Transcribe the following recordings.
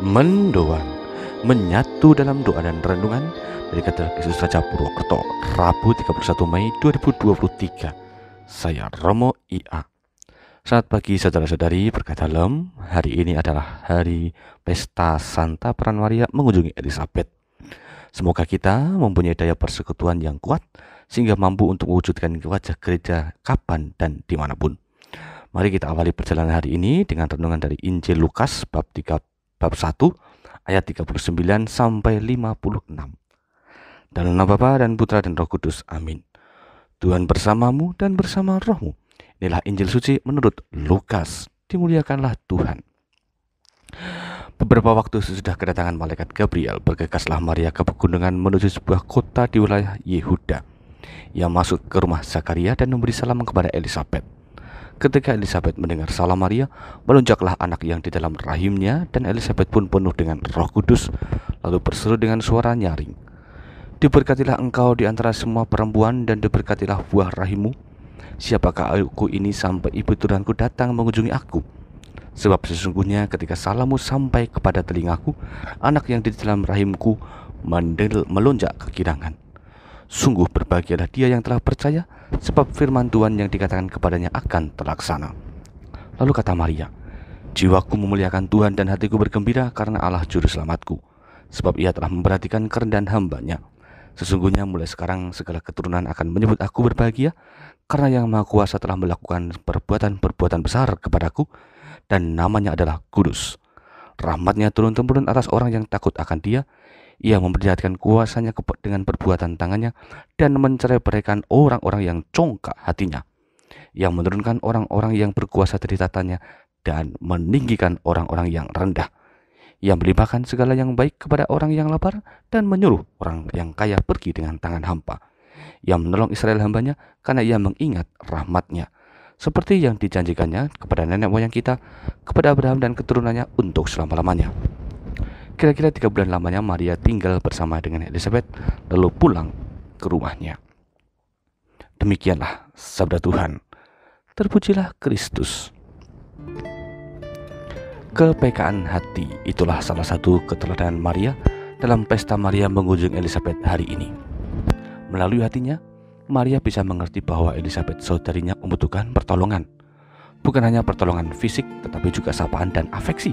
Mendoan, menyatu dalam doa dan renungan dari Katedral Yesus Raja Purwokerto, Rabu 31 Mei 2023. Saya Romo IA. Selamat pagi saudara-saudari, berkat dalam. Hari ini adalah hari Pesta Santa Peran Maria mengunjungi Elizabeth. Semoga kita mempunyai daya persekutuan yang kuat sehingga mampu untuk mewujudkan wajah gereja kapan dan dimanapun. Mari kita awali perjalanan hari ini dengan renungan dari Injil Lukas bab 1 ayat 39 sampai 56. Dalam nama Bapa dan Putra dan Roh Kudus. Amin. Tuhan bersamamu dan bersama rohmu. Inilah Injil suci menurut Lukas. Dimuliakanlah Tuhan. Beberapa waktu sesudah kedatangan malaikat Gabriel, bergegaslah Maria ke pegunungan menuju sebuah kota di wilayah Yehuda. Ia masuk ke rumah Zakaria dan memberi salam kepada Elizabeth. Ketika Elizabeth mendengar salam Maria, melonjaklah anak yang di dalam rahimnya, dan Elizabeth pun penuh dengan Roh Kudus, lalu berseru dengan suara nyaring, "Diberkatilah engkau di antara semua perempuan, dan diberkatilah buah rahimmu. Siapakah aku ini sampai ibu Tuhanku datang mengunjungi aku? Sebab sesungguhnya ketika salammu sampai kepada telingaku, anak yang di dalam rahimku melonjak kegirangan. Sungguh berbahagialah dia yang telah percaya, sebab firman Tuhan yang dikatakan kepadanya akan terlaksana." Lalu kata Maria, "Jiwaku memuliakan Tuhan dan hatiku bergembira karena Allah juru selamatku, sebab ia telah memperhatikan kerendahan hamba-Nya. Sesungguhnya mulai sekarang segala keturunan akan menyebut aku berbahagia, karena Yang Maha Kuasa telah melakukan perbuatan-perbuatan besar kepadaku, dan namanya adalah kudus. Rahmat-Nya turun-temurun atas orang yang takut akan Dia. Ia memperlihatkan kuasanya dengan perbuatan tangannya, dan mencerai-beraikan orang-orang yang congkak hatinya. Ia menurunkan orang-orang yang berkuasa dari tatanya, dan meninggikan orang-orang yang rendah. Ia melimpahkan segala yang baik kepada orang yang lapar, dan menyuruh orang yang kaya pergi dengan tangan hampa. Ia menolong Israel hamba-Nya, karena ia mengingat rahmat-Nya, seperti yang dijanjikannya kepada nenek moyang kita, kepada Abraham dan keturunannya untuk selama-lamanya." Kira-kira 3 bulan lamanya Maria tinggal bersama dengan Elizabeth, lalu pulang ke rumahnya. Demikianlah sabda Tuhan. Terpujilah Kristus. Kepekaan hati itulah salah satu keteladanan Maria dalam pesta Maria mengunjungi Elizabeth hari ini. Melalui hatinya, Maria bisa mengerti bahwa Elizabeth saudarinya membutuhkan pertolongan. Bukan hanya pertolongan fisik, tetapi juga sapaan dan afeksi.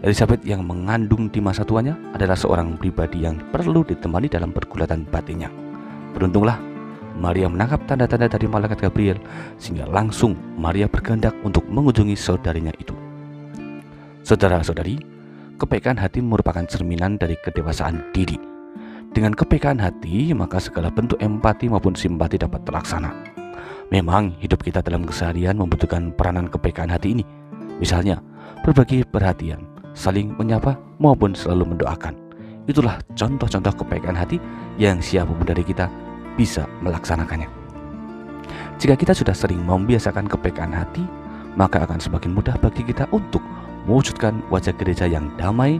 Elizabeth yang mengandung di masa tuanya adalah seorang pribadi yang perlu ditemani dalam pergulatan batinnya. Beruntunglah Maria menangkap tanda-tanda dari malaikat Gabriel, sehingga langsung Maria berkehendak untuk mengunjungi saudarinya itu. Saudara-saudari, kepekaan hati merupakan cerminan dari kedewasaan diri. Dengan kepekaan hati, maka segala bentuk empati maupun simpati dapat terlaksana. Memang hidup kita dalam keseharian membutuhkan peranan kepekaan hati ini. Misalnya, berbagi perhatian, saling menyapa, maupun selalu mendoakan. Itulah contoh-contoh kepekaan hati yang siapapun dari kita bisa melaksanakannya. Jika kita sudah sering membiasakan kepekaan hati, maka akan semakin mudah bagi kita untuk mewujudkan wajah gereja yang damai,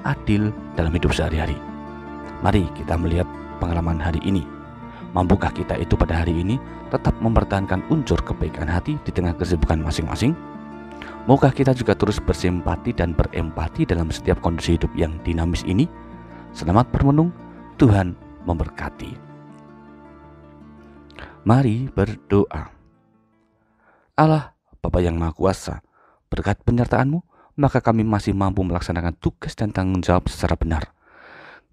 adil dalam hidup sehari-hari. Mari kita melihat pengalaman hari ini. Mampukah kita itu pada hari ini tetap mempertahankan unsur kepekaan hati di tengah kesibukan masing-masing? Maukah kita juga terus bersimpati dan berempati dalam setiap kondisi hidup yang dinamis ini? Selamat bermenung, Tuhan memberkati. Mari berdoa. Allah, Bapa yang Maha Kuasa, berkat penyertaan-Mu, maka kami masih mampu melaksanakan tugas dan tanggung jawab secara benar.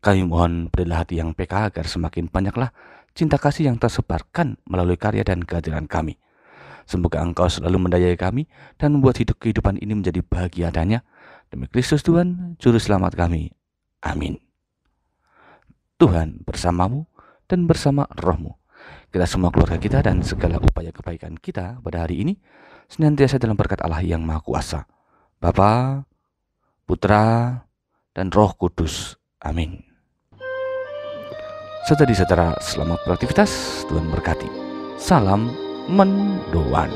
Kami mohon berilah hati yang peka agar semakin banyaklah cinta kasih yang tersebarkan melalui karya dan kehadiran kami. Semoga Engkau selalu mendayai kami dan membuat hidup kehidupan ini menjadi bahagia adanya. Demi Kristus Tuhan, Juru Selamat kami. Amin. Tuhan bersamamu dan bersama rohmu. Kita semua keluarga kita dan segala upaya kebaikan kita pada hari ini senantiasa dalam berkat Allah yang Maha Kuasa, Bapa, Putra, dan Roh Kudus. Amin. Saudara-saudara, selamat beraktivitas. Tuhan berkati. Salam Mendoan.